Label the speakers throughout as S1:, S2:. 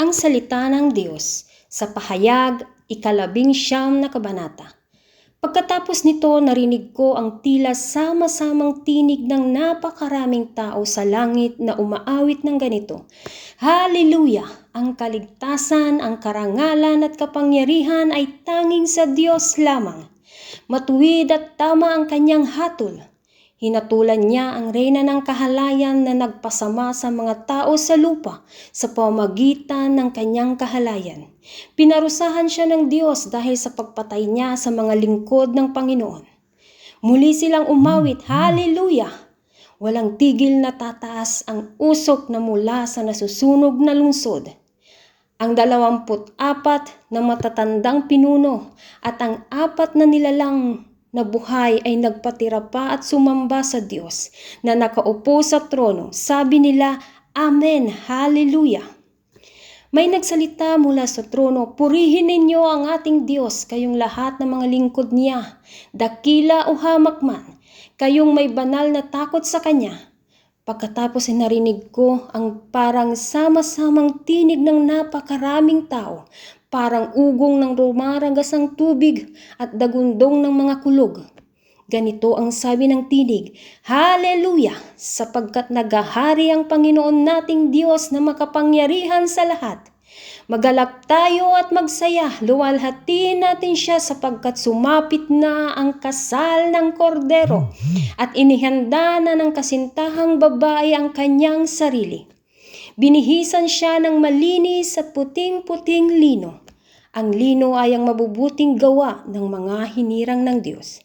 S1: Ang salita ng Diyos sa Pahayag, 19 na kabanata. Pagkatapos nito, narinig ko ang tila sama-samang tinig ng napakaraming tao sa langit na umaawit ng ganito: Hallelujah! Ang kaligtasan, ang karangalan at kapangyarihan ay tanging sa Diyos lamang. Matuwid at tama ang kanyang hatol. Hinatulan niya ang reyna ng kahalayan na nagpasama sa mga tao sa lupa sa pamamagitan ng kanyang kahalayan. Pinarusahan siya ng Diyos dahil sa pagpatay niya sa mga lingkod ng Panginoon. Muli silang umawit, Hallelujah! Walang tigil na tataas ang usok na mula sa nasusunog na lungsod. Ang 24 na matatandang pinuno at ang 4 na nilalang na buhay ay nagpatira pa at sumamba sa Diyos na nakaupo sa trono. Sabi nila, Amen, Hallelujah! May nagsalita mula sa trono, purihin ninyo ang ating Diyos, kayong lahat ng mga lingkod niya, dakila o hamak man, kayong may banal na takot sa Kanya. Pagkatapos ay narinig ko ang parang sama-samang tinig ng napakaraming tao, parang ugong ng rumaragasang tubig at dagundong ng mga kulog. Ganito ang sabi ng tinig, Hallelujah! Sapagkat naghahari ang Panginoon nating Diyos na makapangyarihan sa lahat. Magalak tayo at magsaya, luwalhatiin natin siya sapagkat sumapit na ang kasal ng kordero at inihanda na ng kasintahang babae ang kanyang sarili. Binihisan siya ng malinis at puting-puting lino. Ang lino ay ang mabubuting gawa ng mga hinirang ng Diyos.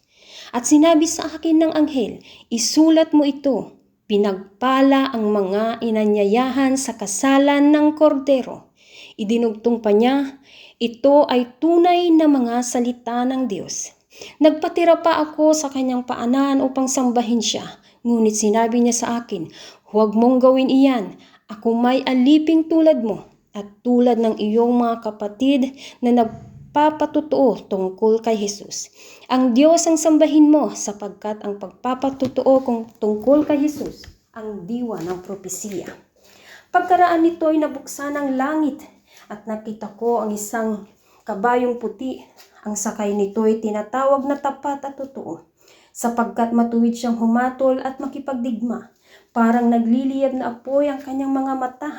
S1: At sinabi sa akin ng anghel, isulat mo ito, pinagpala ang mga inanyayahan sa kasalan ng kordero. Idinugtong pa niya, ito ay tunay na mga salita ng Diyos. Nagpatira pa ako sa kanyang paanan upang sambahin siya. Ngunit sinabi niya sa akin, huwag mong gawin iyan. Ako may aliping tulad mo at tulad ng iyong mga kapatid na nagpapatotoo tungkol kay Jesus. Ang Diyos ang sambahin mo sapagkat ang pagpapatotoo tungkol kay Jesus ang diwa ng propesiya. Pagkaraan nito ay nabuksan ang langit at nakita ko ang isang kabayong puti. Ang sakay nito ay tinatawag na tapat at totoo, sapagkat matuwid siyang humatol at makipagdigma. Parang nagliliyab na apoy ang kanyang mga mata,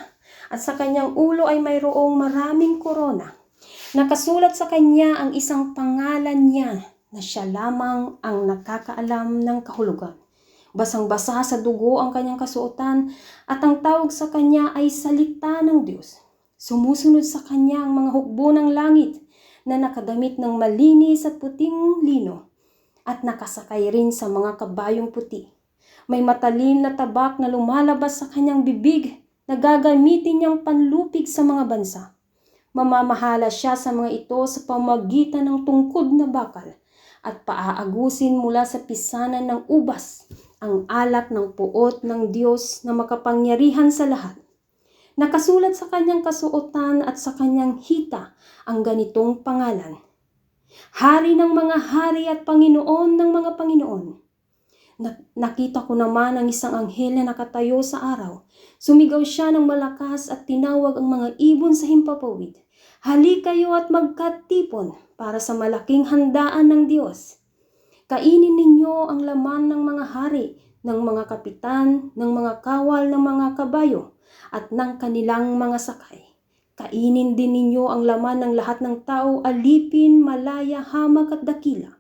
S1: at sa kanyang ulo ay mayroong maraming korona. Nakasulat sa kanya ang isang pangalan niya na siya lamang ang nakakaalam ng kahulugan. Basang-basa sa dugo ang kanyang kasuotan at ang tawag sa kanya ay Salita ng Diyos. Sumusunod sa kanya ang mga hukbo ng langit na nakadamit ng malinis at puting lino at nakasakay rin sa mga kabayong puti. May matalim na tabak na lumalabas sa kanyang bibig na gagamitin niyang panlupig sa mga bansa. Mamamahala siya sa mga ito sa pamamagitan ng tungkod na bakal at paaagusin mula sa pisanan ng ubas ang alak ng puot ng Diyos na makapangyarihan sa lahat. Nakasulat sa kanyang kasuotan at sa kanyang hita ang ganitong pangalan, Hari ng mga hari at Panginoon ng mga Panginoon. Nakita ko naman ang isang anghel na nakatayo sa araw. Sumigaw siya ng malakas at tinawag ang mga ibon sa himpapawid. Halika kayo at magkatipon para sa malaking handaan ng Diyos. Kainin ninyo ang laman ng mga hari, ng mga kapitan, ng mga kawal ng mga kabayo, at ng kanilang mga sakay. Kainin din ninyo ang laman ng lahat ng tao, alipin, malaya, hamak at dakila.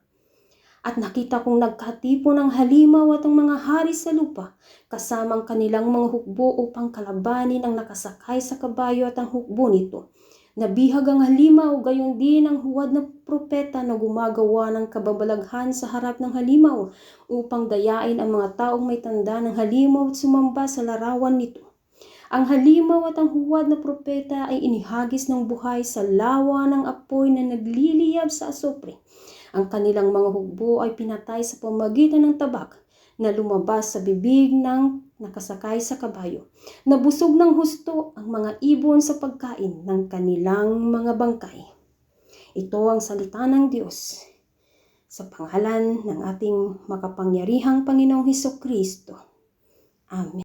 S1: At nakita kong nagkatipon ang halimaw at ang mga hari sa lupa, kasamang kanilang mga hukbo upang kalabanin ang nakasakay sa kabayo at ang hukbo nito. Nabihag ang halimaw, gayon din ang huwad na propeta na gumagawa ng kababalaghan sa harap ng halimaw upang dayain ang mga taong may tanda ng halimaw at sumamba sa larawan nito. Ang halimaw at ang huwad na propeta ay inihagis ng buhay sa lawa ng apoy na nagliliyab sa asupre. Ang kanilang mga hukbo ay pinatay sa pamamagitan ng tabak na lumabas sa bibig ng nakasakay sa kabayo. Nabusog ng husto ang mga ibon sa pagkain ng kanilang mga bangkay. Ito ang salita ng Diyos. Sa pangalan ng ating makapangyarihang Panginoong Hesukristo. Amen.